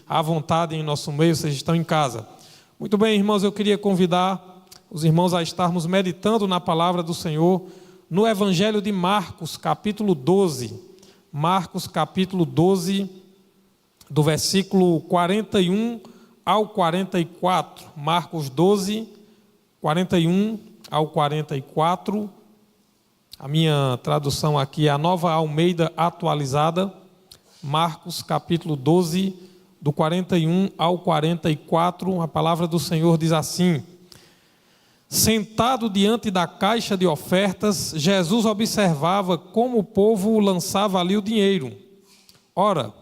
à vontade em nosso meio, vocês estão em casa. Muito bem, irmãos, eu queria convidar os irmãos a estarmos meditando na palavra do Senhor no Evangelho de Marcos, capítulo 12. Marcos, capítulo 12, do versículo 41 ao 44. Marcos 12, 41 ao 44. A minha tradução aqui é a Nova Almeida Atualizada. Marcos, capítulo 12, do 41 ao 44, a palavra do Senhor diz assim: Sentado diante da caixa de ofertas, Jesus observava como o povo lançava ali o dinheiro. Ora,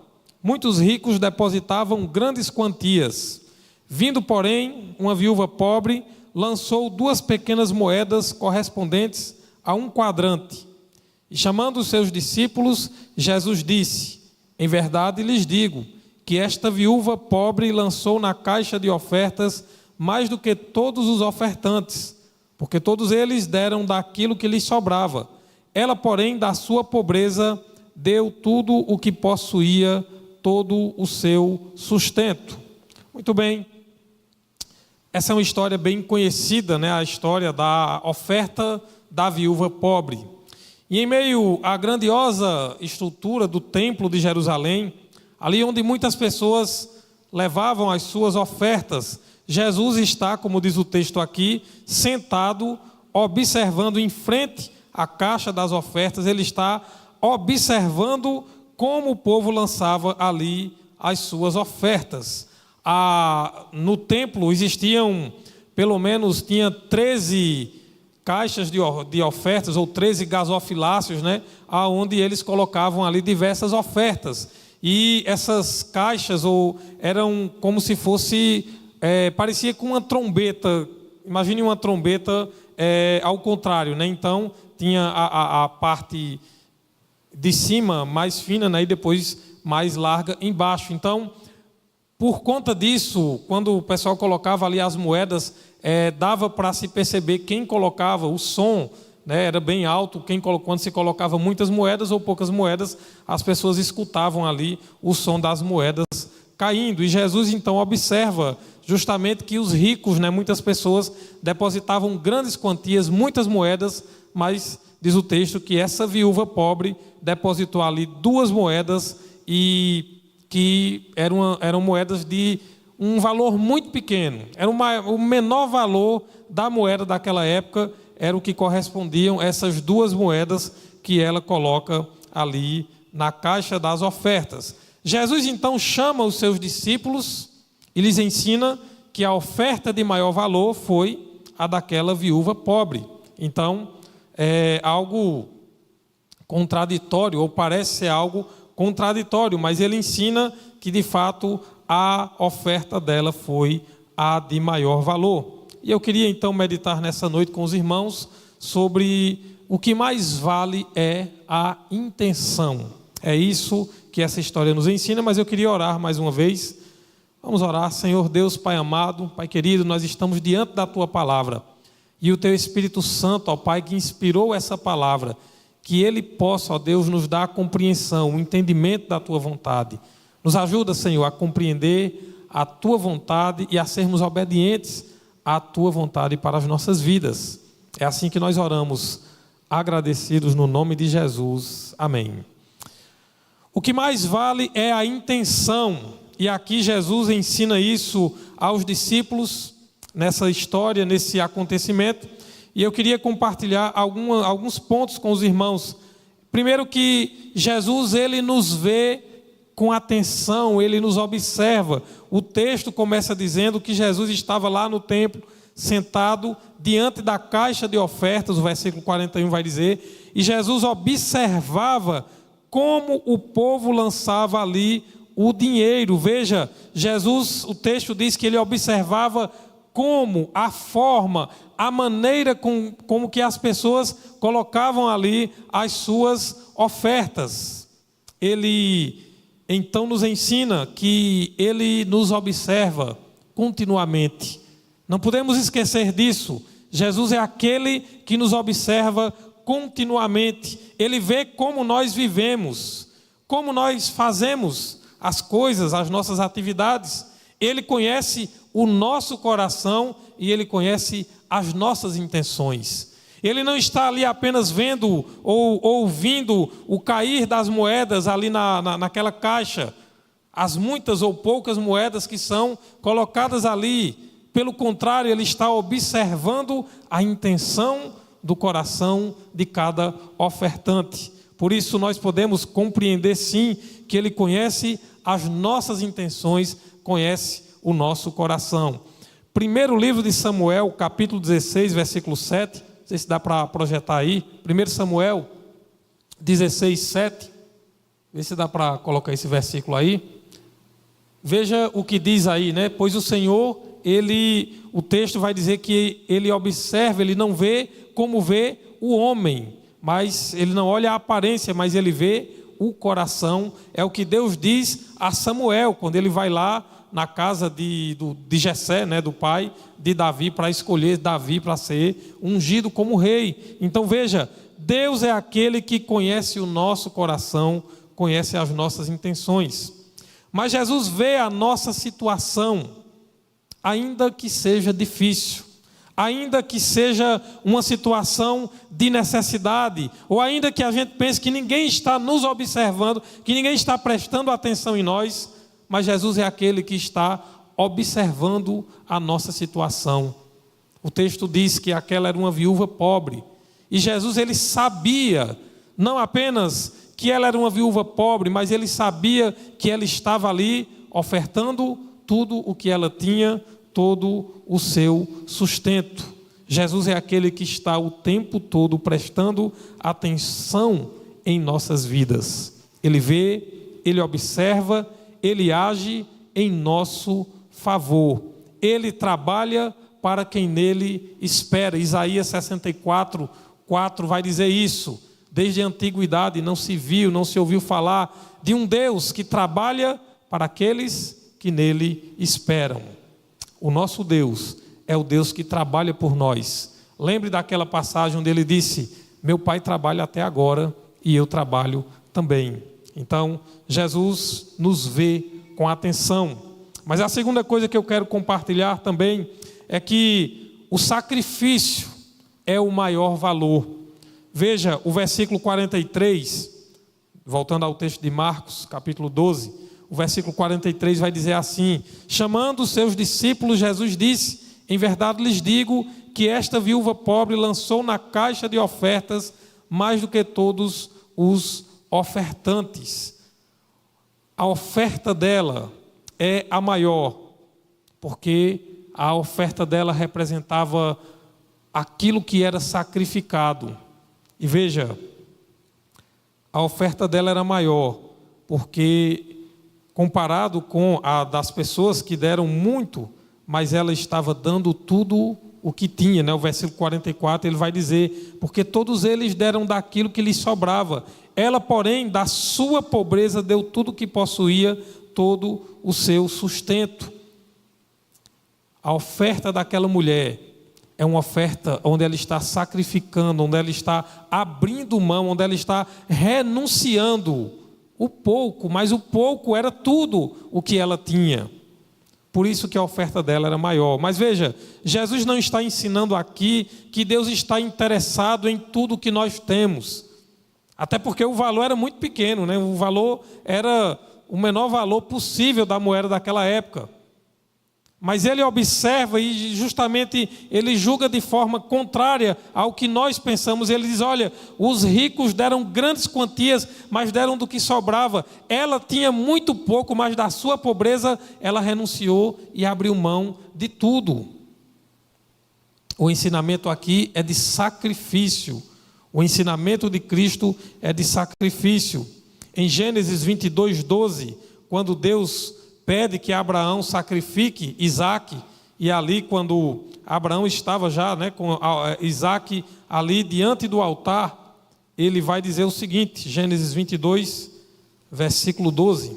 muitos ricos depositavam grandes quantias. Vindo, porém, uma viúva pobre, lançou 2 pequenas moedas correspondentes a 1 quadrante. E chamando os seus discípulos, Jesus disse: Em verdade lhes digo, que esta viúva pobre lançou na caixa de ofertas mais do que todos os ofertantes, porque todos eles deram daquilo que lhes sobrava. Ela, porém, da sua pobreza, deu tudo o que possuía, todo o seu sustento. Muito bem, essa é uma história bem conhecida, né? A história da oferta da viúva pobre. E em meio à grandiosa estrutura do templo de Jerusalém, ali onde muitas pessoas levavam as suas ofertas, Jesus está, como diz o texto aqui, sentado, observando em frente à caixa das ofertas. Ele está observando como o povo lançava ali as suas ofertas. No templo existiam, pelo menos, tinha 13 caixas de ofertas, ou 13 gasofiláceos, né, onde eles colocavam ali diversas ofertas. E essas caixas eram como se fosse, parecia com uma trombeta. Imagine uma trombeta ao contrário, né? Então tinha a parte de cima mais fina, né, e depois mais larga embaixo. Então, por conta disso, quando o pessoal colocava ali as moedas, dava para se perceber quem colocava o som, né, era bem alto. Quando se colocava muitas moedas ou poucas moedas, as pessoas escutavam ali o som das moedas caindo. E Jesus então observa justamente que os ricos, né, muitas pessoas depositavam grandes quantias, muitas moedas, mas diz o texto que essa viúva pobre depositou ali 2 moedas, e que eram moedas de um valor muito pequeno. Era o menor valor da moeda daquela época, era o que correspondiam essas 2 moedas que ela coloca ali na caixa das ofertas. Jesus então chama os seus discípulos e lhes ensina que a oferta de maior valor foi a daquela viúva pobre. Então, é algo contraditório, ou parece ser algo contraditório, mas ele ensina que de fato a oferta dela foi a de maior valor. E eu queria então meditar nessa noite com os irmãos sobre o que mais vale é a intenção. É isso que essa história nos ensina, mas eu queria orar mais uma vez. Vamos orar. Senhor Deus, Pai amado, Pai querido, nós estamos diante da Tua palavra, e o Teu Espírito Santo, ó Pai, que inspirou essa palavra, que Ele possa, ó Deus, nos dar a compreensão, o entendimento da Tua vontade. Nos ajuda, Senhor, a compreender a Tua vontade e a sermos obedientes à Tua vontade para as nossas vidas. É assim que nós oramos, agradecidos no nome de Jesus. Amém. O que mais vale é a intenção, e aqui Jesus ensina isso aos discípulos, nessa história, nesse acontecimento, e eu queria compartilhar alguns pontos com os irmãos. Primeiro, que Jesus, Ele nos vê com atenção, Ele nos observa. O texto começa dizendo que Jesus estava lá no templo, sentado diante da caixa de ofertas, o versículo 41 vai dizer, e Jesus observava como o povo lançava ali o dinheiro. Veja, Jesus, o texto diz que Ele observava como, a forma, a maneira como que as pessoas colocavam ali as suas ofertas. Ele então nos ensina que Ele nos observa continuamente. Não podemos esquecer disso. Jesus é aquele que nos observa continuamente. Ele vê como nós vivemos, como nós fazemos as coisas, as nossas atividades. Ele conhece o nosso coração e Ele conhece as nossas intenções. Ele não está ali apenas vendo ou ouvindo o cair das moedas ali naquela caixa, as muitas ou poucas moedas que são colocadas ali. Pelo contrário, Ele está observando a intenção do coração de cada ofertante. Por isso nós podemos compreender sim que Ele conhece as nossas intenções, conhece o nosso coração. Primeiro livro de Samuel, capítulo 16, versículo 7. Não sei se dá para projetar aí. 1 Samuel 16, 7. Vê se dá para colocar esse versículo aí. Veja o que diz aí, né? Pois o Senhor, o texto vai dizer que Ele observa, Ele não vê como vê o homem, mas Ele não olha a aparência, mas Ele vê o coração. É o que Deus diz a Samuel, quando ele vai lá na casa de Jessé, né, do pai de Davi, para escolher Davi para ser ungido como rei. Então veja, Deus é aquele que conhece o nosso coração, conhece as nossas intenções. Mas Jesus vê a nossa situação, ainda que seja difícil, ainda que seja uma situação de necessidade, ou ainda que a gente pense que ninguém está nos observando, que ninguém está prestando atenção em nós, mas Jesus é aquele que está observando a nossa situação. O texto diz que aquela era uma viúva pobre, e Jesus, ele sabia, não apenas que ela era uma viúva pobre, mas ele sabia que ela estava ali ofertando tudo o que ela tinha, todo o seu sustento. Jesus é aquele que está o tempo todo prestando atenção em nossas vidas. Ele vê, ele observa, ele age em nosso favor. Ele trabalha para quem nele espera. Isaías 64, 4 vai dizer isso. Desde a antiguidade não se viu, não se ouviu falar de um Deus que trabalha para aqueles que nele esperam. O nosso Deus é o Deus que trabalha por nós. Lembre daquela passagem onde ele disse: meu pai trabalha até agora e eu trabalho também. Então, Jesus nos vê com atenção. Mas a segunda coisa que eu quero compartilhar também é que o sacrifício é o maior valor. Veja o versículo 43, voltando ao texto de Marcos, capítulo 12, o versículo 43 vai dizer assim: chamando os seus discípulos, Jesus disse: em verdade lhes digo que esta viúva pobre lançou na caixa de ofertas mais do que todos os ofertantes. A oferta dela é a maior, porque a oferta dela representava aquilo que era sacrificado. E veja, a oferta dela era maior, porque comparado com a das pessoas que deram muito, mas ela estava dando tudo o que tinha, né? O versículo 44 ele vai dizer: porque todos eles deram daquilo que lhes sobrava, ela porém da sua pobreza deu tudo o que possuía, todo o seu sustento. A oferta daquela mulher é uma oferta onde ela está sacrificando, onde ela está abrindo mão, onde ela está renunciando o pouco, mas o pouco era tudo o que ela tinha. Por isso que a oferta dela era maior. Mas veja, Jesus não está ensinando aqui que Deus está interessado em tudo que nós temos. Até porque o valor era muito pequeno, né? O valor era o menor valor possível da moeda daquela época. Mas ele observa e justamente ele julga de forma contrária ao que nós pensamos. Ele diz: olha, os ricos deram grandes quantias, mas deram do que sobrava. Ela tinha muito pouco, mas da sua pobreza ela renunciou e abriu mão de tudo. O ensinamento aqui é de sacrifício. O ensinamento de Cristo é de sacrifício. Em Gênesis 22, 12, quando Deus pede que Abraão sacrifique Isaque, e ali quando Abraão estava já, né, com Isaque ali diante do altar, ele vai dizer o seguinte, Gênesis 22, versículo 12.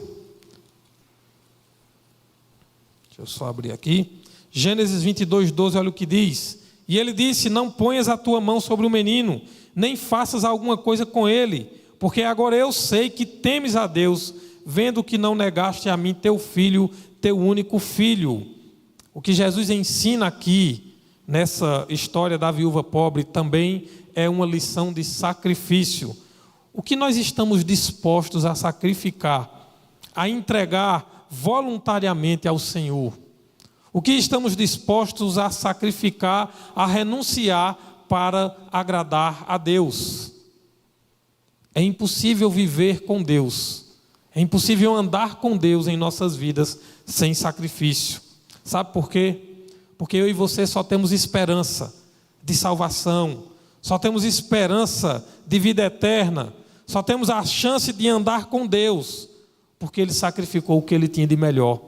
Deixa eu só abrir aqui. Gênesis 22, 12, olha o que diz. E ele disse: não ponhas a tua mão sobre o menino, nem faças alguma coisa com ele, porque agora eu sei que temes a Deus, vendo que não negaste a mim teu filho, teu único filho. O que Jesus ensina aqui, nessa história da viúva pobre, também é uma lição de sacrifício. O que nós estamos dispostos a sacrificar, a entregar voluntariamente ao Senhor? O que estamos dispostos a sacrificar, a renunciar para agradar a Deus? É impossível viver com Deus, é impossível andar com Deus em nossas vidas sem sacrifício. Sabe por quê? Porque eu e você só temos esperança de salvação, só temos esperança de vida eterna, só temos a chance de andar com Deus, porque Ele sacrificou o que Ele tinha de melhor.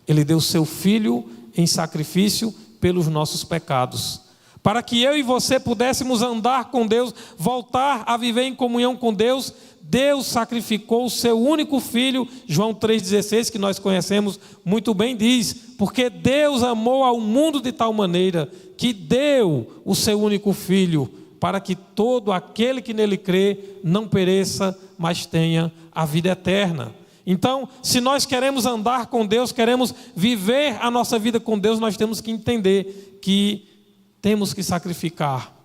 Ele deu seu Filho em sacrifício pelos nossos pecados, para que eu e você pudéssemos andar com Deus, voltar a viver em comunhão com Deus. Deus sacrificou o seu único Filho. João 3,16, que nós conhecemos muito bem, diz: porque Deus amou ao mundo de tal maneira que deu o seu único Filho, para que todo aquele que nele crê não pereça, mas tenha a vida eterna. Então, se nós queremos andar com Deus, queremos viver a nossa vida com Deus, nós temos que entender que temos que sacrificar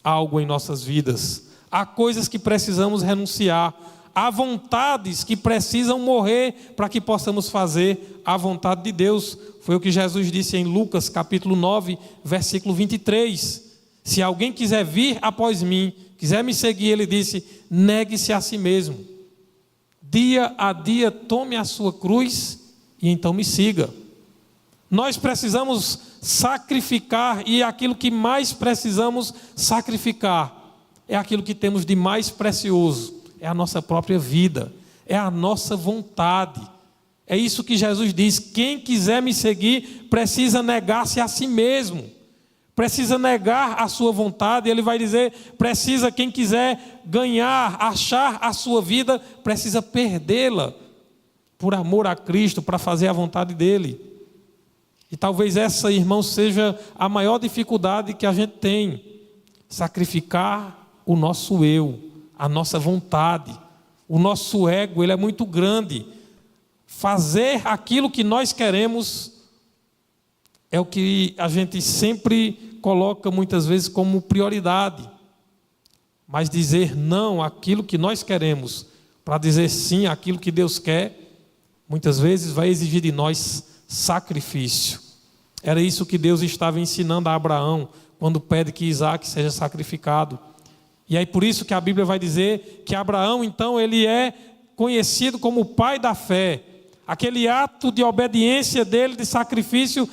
algo em nossas vidas. Há coisas que precisamos renunciar, há vontades que precisam morrer para que possamos fazer a vontade de Deus. Foi o que Jesus disse em Lucas capítulo 9, versículo 23. Se alguém quiser vir após mim, quiser me seguir, ele disse: negue-se a si mesmo. Dia a dia tome a sua cruz e então me siga. Nós precisamos sacrificar, e aquilo que mais precisamos sacrificar é aquilo que temos de mais precioso, é a nossa própria vida, é a nossa vontade. É isso que Jesus diz: quem quiser me seguir precisa negar-se a si mesmo, precisa negar a sua vontade. Ele vai dizer, precisa, quem quiser ganhar, achar a sua vida, precisa perdê-la, por amor a Cristo, para fazer a vontade dEle. E talvez essa, irmão, seja a maior dificuldade que a gente tem: sacrificar o nosso eu, a nossa vontade. O nosso ego, ele é muito grande. Fazer aquilo que nós queremos é o que a gente sempre coloca muitas vezes como prioridade. Mas dizer não àquilo que nós queremos, para dizer sim àquilo que Deus quer, muitas vezes vai exigir de nós sacrifício. Era isso que Deus estava ensinando a Abraão, quando pede que Isaac seja sacrificado. E aí por isso que a Bíblia vai dizer que Abraão, então, ele é conhecido como o pai da fé. Aquele ato de obediência dele, de sacrifício,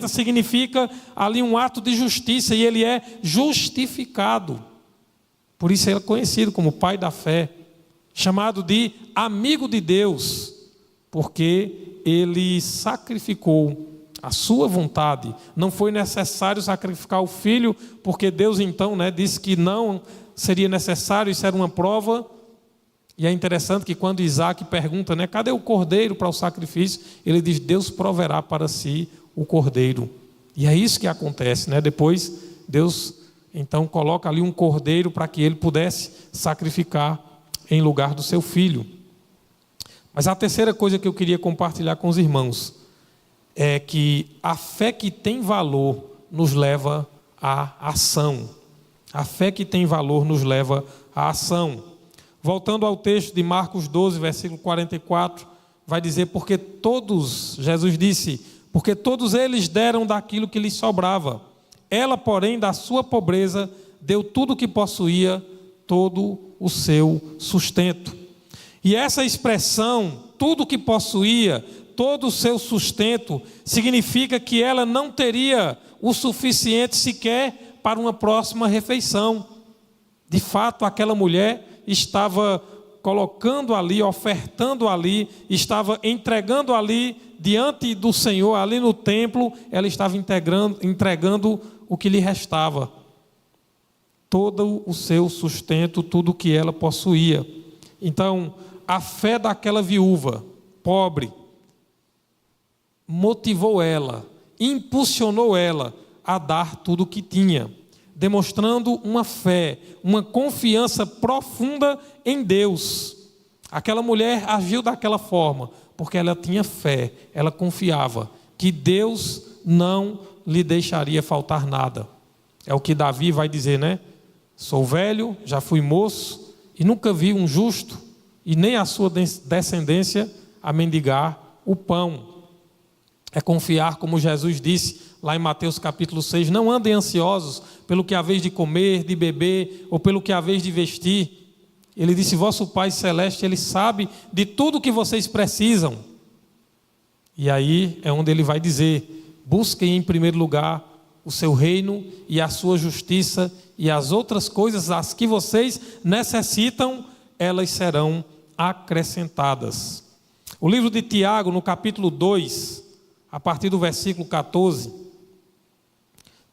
significa ali um ato de justiça, e ele é justificado. Por isso ele é conhecido como pai da fé, chamado de amigo de Deus, porque ele sacrificou a sua vontade. Não foi necessário sacrificar o filho, porque Deus então, disse que não seria necessário, isso era uma prova. E é interessante que quando Isaac pergunta, cadê o cordeiro para o sacrifício? Ele diz: Deus proverá para si o cordeiro. E é isso que acontece, Depois Deus então coloca ali um cordeiro para que ele pudesse sacrificar em lugar do seu filho. Mas a terceira coisa que eu queria compartilhar com os irmãos é que a fé que tem valor nos leva à ação. A fé que tem valor nos leva à ação. Voltando ao texto de Marcos 12, versículo 44, vai dizer: porque todos, Jesus disse, porque todos eles deram daquilo que lhes sobrava. Ela, porém, da sua pobreza, deu tudo o que possuía, todo o seu sustento. E essa expressão, tudo o que possuía, todo o seu sustento, significa que ela não teria o suficiente sequer para uma próxima refeição. De fato, aquela mulher estava colocando ali, ofertando ali, estava entregando ali diante do Senhor, ali no templo, ela estava entregando o que lhe restava. Todo o seu sustento, tudo o que ela possuía. Então, a fé daquela viúva pobre motivou ela, impulsionou ela a dar tudo o que tinha, demonstrando uma fé, uma confiança profunda em Deus. Aquela mulher agiu daquela forma, porque ela tinha fé, ela confiava que Deus não lhe deixaria faltar nada. É o que Davi vai dizer, né? Sou velho, já fui moço, e nunca vi um justo, e nem a sua descendência, a mendigar o pão. É confiar, como Jesus disse lá em Mateus capítulo 6, não andem ansiosos pelo que há vez de comer, de beber, ou pelo que há vez de vestir. Ele disse, vosso Pai Celeste, Ele sabe de tudo o que vocês precisam. E aí é onde Ele vai dizer, busquem em primeiro lugar o seu reino e a sua justiça, e as outras coisas, as que vocês necessitam, elas serão acrescentadas. O livro de Tiago, no capítulo 2, a partir do versículo 14,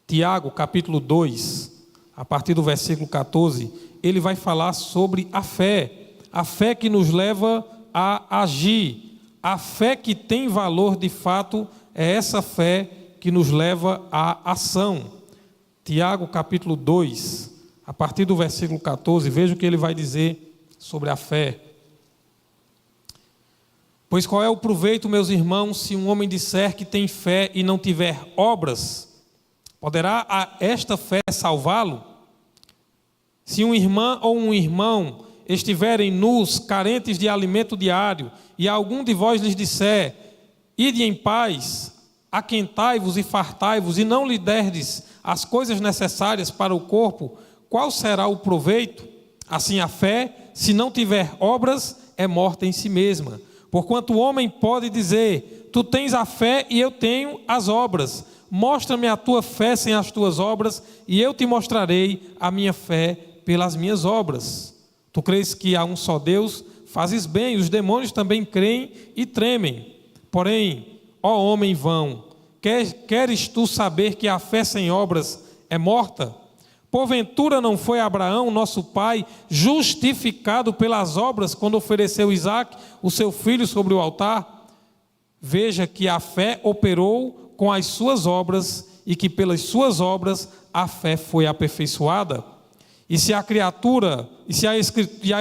Tiago, capítulo 2, a partir do versículo 14, ele vai falar sobre a fé que nos leva a agir, a fé que tem valor de fato, é essa fé que nos leva à ação. Tiago, capítulo 2, a partir do versículo 14, veja o que ele vai dizer sobre a fé. Pois qual é o proveito, meus irmãos, se um homem disser que tem fé e não tiver obras? Poderá esta fé salvá-lo? Se uma irmã ou um irmão estiverem nus, carentes de alimento diário, e algum de vós lhes disser, ide em paz, aquentai-vos e fartai-vos, e não lhe derdes as coisas necessárias para o corpo, qual será o proveito? Assim a fé, se não tiver obras, é morta em si mesma. Porquanto o homem pode dizer, tu tens a fé e eu tenho as obras. Mostra-me a tua fé sem as tuas obras, e eu te mostrarei a minha fé pelas minhas obras. Tu crês que há um só Deus? Fazes bem, os demônios também creem e tremem. Porém, ó homem vão, queres tu saber que a fé sem obras é morta? Porventura não foi Abraão, nosso pai, justificado pelas obras quando ofereceu Isaque, o seu filho, sobre o altar? Veja que a fé operou com as suas obras e que pelas suas obras a fé foi aperfeiçoada. E se a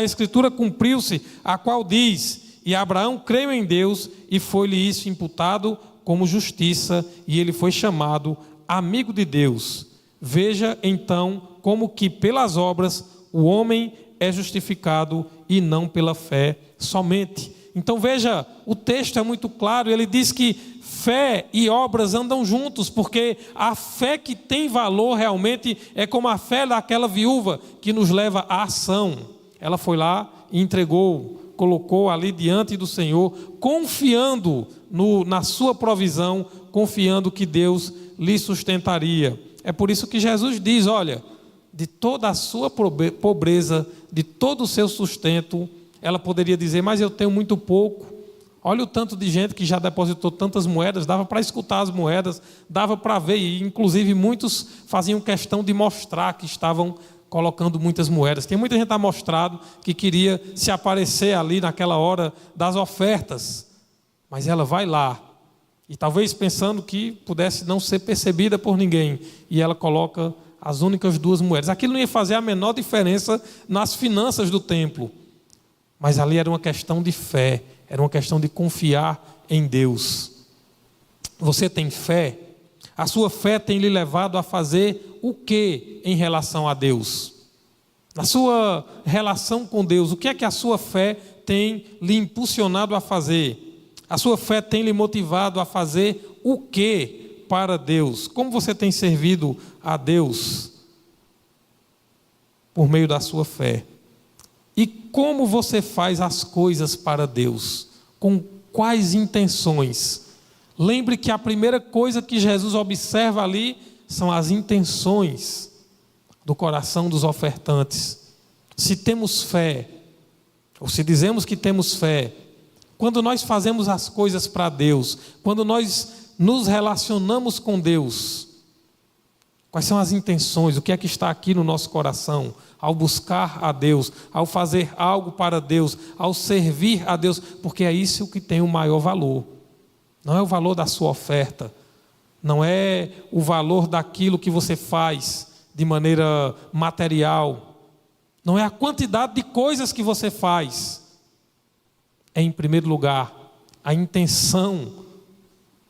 escritura cumpriu-se, a qual diz, e Abraão creu em Deus e foi-lhe isso imputado como justiça, e ele foi chamado amigo de Deus. Veja então como que pelas obras o homem é justificado e não pela fé somente. Então veja, o texto é muito claro, ele diz que fé e obras andam juntos, porque a fé que tem valor realmente é como a fé daquela viúva que nos leva à ação. Ela foi lá e entregou, colocou ali diante do Senhor, confiando na sua provisão, confiando que Deus lhe sustentaria. É por isso que Jesus diz, olha, de toda a sua pobreza, de todo o seu sustento, ela poderia dizer, mas eu tenho muito pouco. Olha o tanto de gente que já depositou tantas moedas, dava para escutar as moedas, dava para ver, e inclusive muitos faziam questão de mostrar que estavam colocando muitas moedas. Tem muita gente amostrado que queria se aparecer ali naquela hora das ofertas, mas ela vai lá, e talvez pensando que pudesse não ser percebida por ninguém, e ela coloca as únicas 2 moedas. Aquilo não ia fazer a menor diferença nas finanças do templo, mas ali era uma questão de fé, era uma questão de confiar em Deus. Você tem fé? A sua fé tem lhe levado a fazer o que em relação a Deus? Na sua relação com Deus, o que é que a sua fé tem lhe impulsionado a fazer? A sua fé tem lhe motivado a fazer o que para Deus? Como você tem servido a Deus por meio da sua fé? E como você faz as coisas para Deus? Com quais intenções? Lembre que a primeira coisa que Jesus observa ali são as intenções do coração dos ofertantes. Se temos fé, ou se dizemos que temos fé, quando nós fazemos as coisas para Deus, quando nós nos relacionamos com Deus, quais são as intenções? O que é que está aqui no nosso coração? Ao buscar a Deus, ao fazer algo para Deus, ao servir a Deus, porque é isso que tem o maior valor. Não é o valor da sua oferta, não é o valor daquilo que você faz de maneira material, não é a quantidade de coisas que você faz, é, em primeiro lugar, a intenção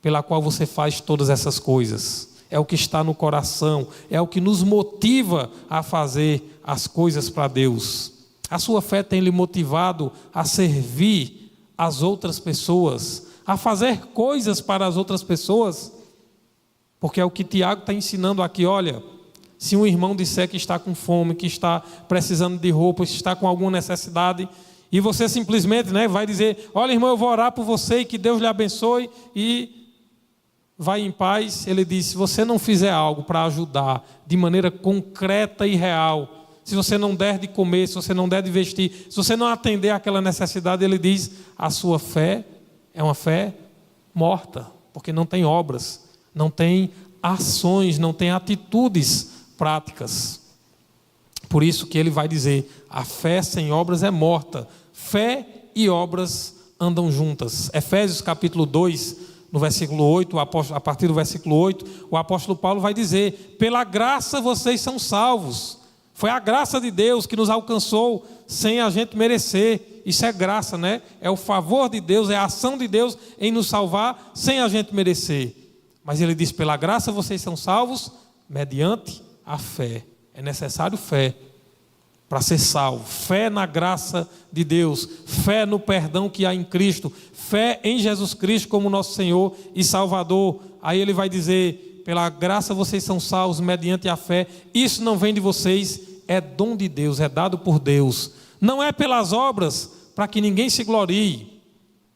pela qual você faz todas essas coisas. É o que está no coração, é o que nos motiva a fazer as coisas para Deus. A sua fé tem lhe motivado a servir as outras pessoas, a fazer coisas para as outras pessoas, porque é o que Tiago está ensinando aqui. Olha, se um irmão disser que está com fome, que está precisando de roupa, que está com alguma necessidade, e você simplesmente vai dizer: olha, irmão, eu vou orar por você e que Deus lhe abençoe, e vai em paz. Ele diz: se você não fizer algo para ajudar de maneira concreta e real, se você não der de comer, se você não der de vestir, se você não atender àquela necessidade, ele diz: a sua fé é uma fé morta, porque não tem obras, não tem ações, não tem atitudes práticas. Por isso que ele vai dizer: a fé sem obras é morta. Fé e obras andam juntas. Efésios capítulo 2, no versículo 8, a partir do versículo 8, o apóstolo Paulo vai dizer: pela graça vocês são salvos. Foi a graça de Deus que nos alcançou sem a gente merecer. Isso é graça, né? É o favor de Deus, é a ação de Deus em nos salvar sem a gente merecer. Mas ele diz: pela graça vocês são salvos mediante a fé. É necessário fé para ser salvo. Fé na graça de Deus, fé no perdão que há em Cristo, fé em Jesus Cristo como nosso Senhor e Salvador. Aí ele vai dizer: pela graça vocês são salvos mediante a fé. Isso não vem de vocês, é dom de Deus, é dado por Deus. Não é pelas obras, para que ninguém se glorie.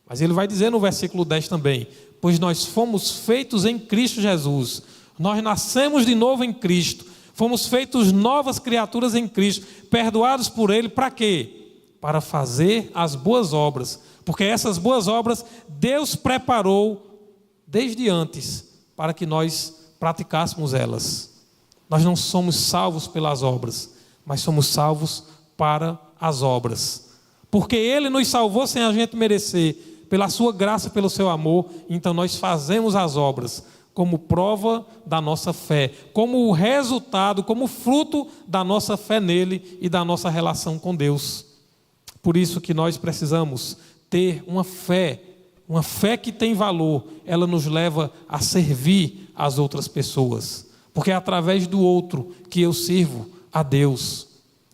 Mas ele vai dizer no versículo 10 também: pois nós fomos feitos em Cristo Jesus. Nós nascemos de novo em Cristo. Fomos feitos novas criaturas em Cristo, perdoados por Ele. Para quê? Para fazer as boas obras. Porque essas boas obras Deus preparou desde antes para que nós praticássemos elas. Nós não somos salvos pelas obras, mas somos salvos para as obras. Porque Ele nos salvou sem a gente merecer, pela sua graça, pelo seu amor. Então nós fazemos as obras como prova da nossa fé, como o resultado, como fruto da nossa fé nele e da nossa relação com Deus. Por isso que nós precisamos ter uma fé que tem valor. Ela nos leva a servir as outras pessoas, porque é através do outro que eu sirvo a Deus.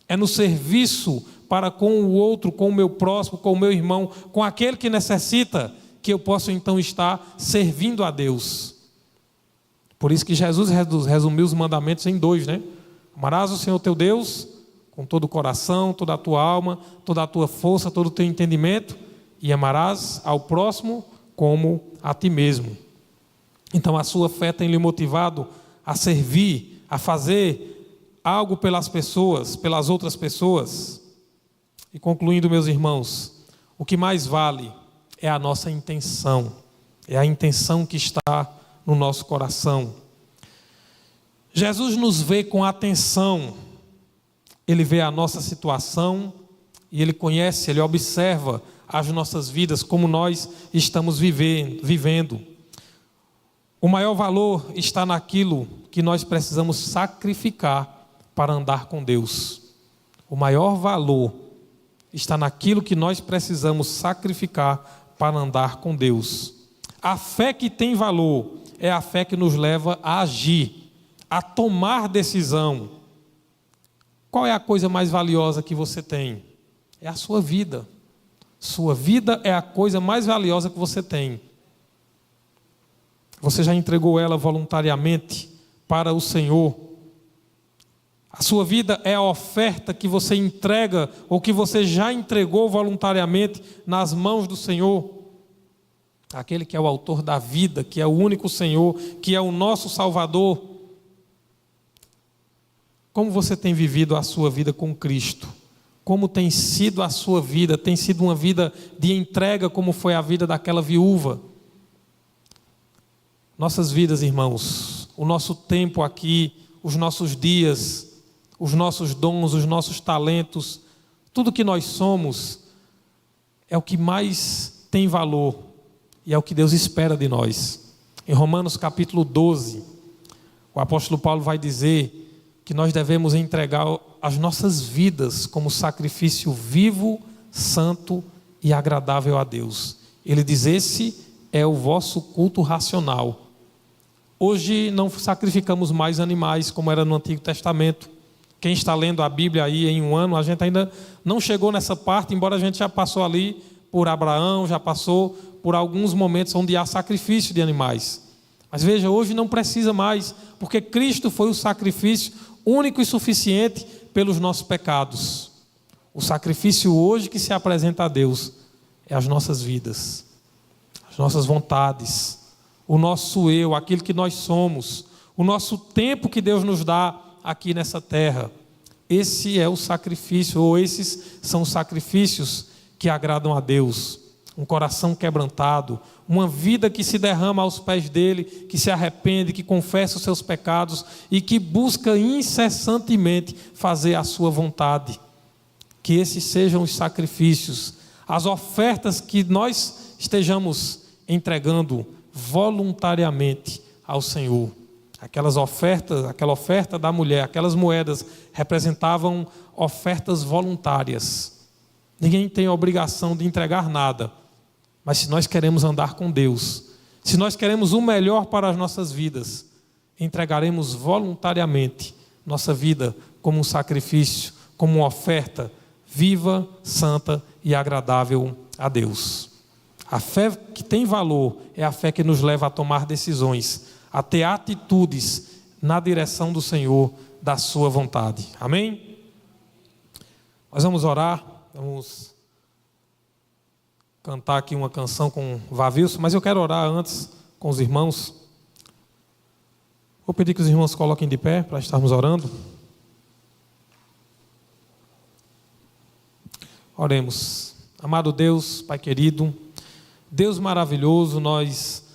É no serviço para com o outro, com o meu próximo, com o meu irmão, com aquele que necessita, que eu posso então estar servindo a Deus. Por isso que Jesus resumiu os mandamentos em 2, né? Amarás o Senhor teu Deus com todo o coração, toda a tua alma, toda a tua força, todo o teu entendimento, e amarás ao próximo como a ti mesmo. Então a sua fé tem lhe motivado a servir, a fazer algo pelas pessoas, pelas outras pessoas. E concluindo, meus irmãos, o que mais vale é a nossa intenção, é a intenção que está no nosso coração. Jesus nos vê com atenção, Ele vê a nossa situação e Ele conhece, Ele observa as nossas vidas, como nós estamos vivendo. O maior valor está naquilo que nós precisamos sacrificar para andar com Deus. O maior valor está naquilo que nós precisamos sacrificar para andar com Deus. A fé que tem valor é a fé que nos leva a agir, a tomar decisão. Qual é a coisa mais valiosa que você tem? É a sua vida. Sua vida é a coisa mais valiosa que você tem. Você já entregou ela voluntariamente para o Senhor? A sua vida é a oferta que você entrega ou que você já entregou voluntariamente nas mãos do Senhor? Aquele que é o autor da vida, que é o único Senhor, que é o nosso Salvador. Como você tem vivido a sua vida com Cristo? Como tem sido a sua vida? Tem sido uma vida de entrega, como foi a vida daquela viúva? Nossas vidas, irmãos, o nosso tempo aqui, os nossos dias, os nossos dons, os nossos talentos, tudo que nós somos, é o que mais tem valor e é o que Deus espera de nós. Em Romanos capítulo 12, o apóstolo Paulo vai dizer que nós devemos entregar as nossas vidas como sacrifício vivo, santo e agradável a Deus. Ele diz: esse é o vosso culto racional. Hoje não sacrificamos mais animais como era no Antigo Testamento. Quem está lendo a Bíblia aí em um ano, a gente ainda não chegou nessa parte, embora a gente já passou ali por Abraão, já passou por alguns momentos onde há sacrifício de animais. Mas veja, hoje não precisa mais, porque Cristo foi o sacrifício único e suficiente pelos nossos pecados. O sacrifício hoje que se apresenta a Deus é as nossas vidas, as nossas vontades, o nosso eu, aquilo que nós somos, o nosso tempo que Deus nos dá aqui nessa terra. Esse é o sacrifício, ou esses são os sacrifícios que agradam a Deus. Um coração quebrantado, uma vida que se derrama aos pés dele, que se arrepende, que confessa os seus pecados e que busca incessantemente fazer a sua vontade. Que esses sejam os sacrifícios, as ofertas que nós estejamos entregando voluntariamente ao Senhor. Aquela oferta da mulher, aquelas moedas representavam ofertas voluntárias. Ninguém tem a obrigação de entregar nada, mas se nós queremos andar com Deus, se nós queremos o melhor para as nossas vidas, entregaremos voluntariamente nossa vida como um sacrifício, como uma oferta viva, santa e agradável a Deus. A fé que tem valor é a fé que nos leva a tomar decisões, a ter atitudes na direção do Senhor, da sua vontade. Amém? Nós vamos orar, vamos cantar aqui uma canção com Vavilson, mas eu quero orar antes com os irmãos. Vou pedir que os irmãos coloquem de pé para estarmos orando. Oremos. Amado Deus, Pai querido, Deus maravilhoso, nós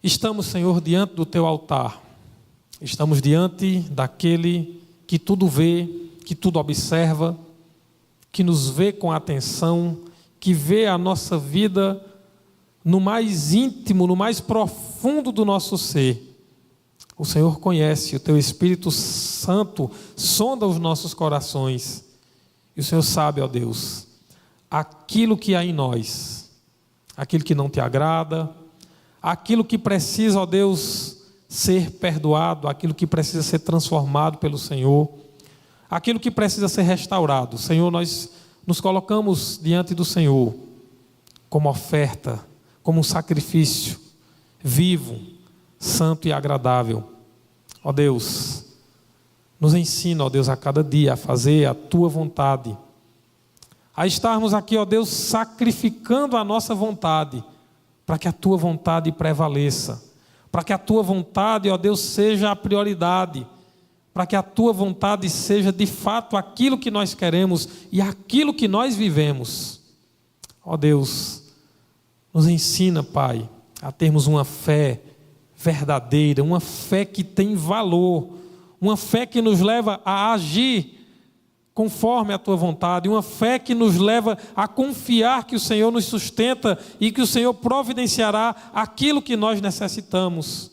estamos, Senhor, diante do Teu altar. Estamos diante daquele que tudo vê, que tudo observa, que nos vê com atenção, que vê a nossa vida no mais íntimo, no mais profundo do nosso ser. O Senhor conhece, o Teu Espírito Santo sonda os nossos corações. E o Senhor sabe, ó Deus, aquilo que há em nós, aquilo que não Te agrada, aquilo que precisa, ó Deus, ser perdoado, aquilo que precisa ser transformado pelo Senhor, aquilo que precisa ser restaurado. Senhor, nós nos colocamos diante do Senhor como oferta, como um sacrifício vivo, santo e agradável. Ó Deus, nos ensina, ó Deus, a cada dia a fazer a Tua vontade, a estarmos aqui, ó Deus, sacrificando a nossa vontade, para que a Tua vontade prevaleça, para que a Tua vontade, ó Deus, seja a prioridade, para que a Tua vontade seja de fato aquilo que nós queremos e aquilo que nós vivemos. Ó Deus, nos ensina, Pai, a termos uma fé verdadeira, uma fé que tem valor, uma fé que nos leva a agir conforme a Tua vontade, uma fé que nos leva a confiar que o Senhor nos sustenta e que o Senhor providenciará aquilo que nós necessitamos.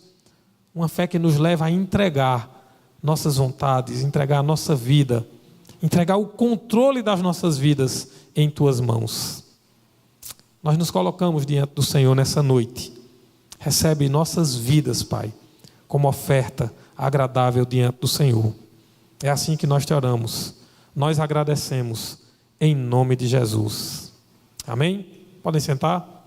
Uma fé que nos leva a entregar nossas vontades, entregar a nossa vida, entregar o controle das nossas vidas em Tuas mãos. Nós nos colocamos diante do Senhor nessa noite. Recebe nossas vidas, Pai, como oferta agradável diante do Senhor. É assim que nós Te oramos. Nós agradecemos em nome de Jesus. Amém? Podem sentar?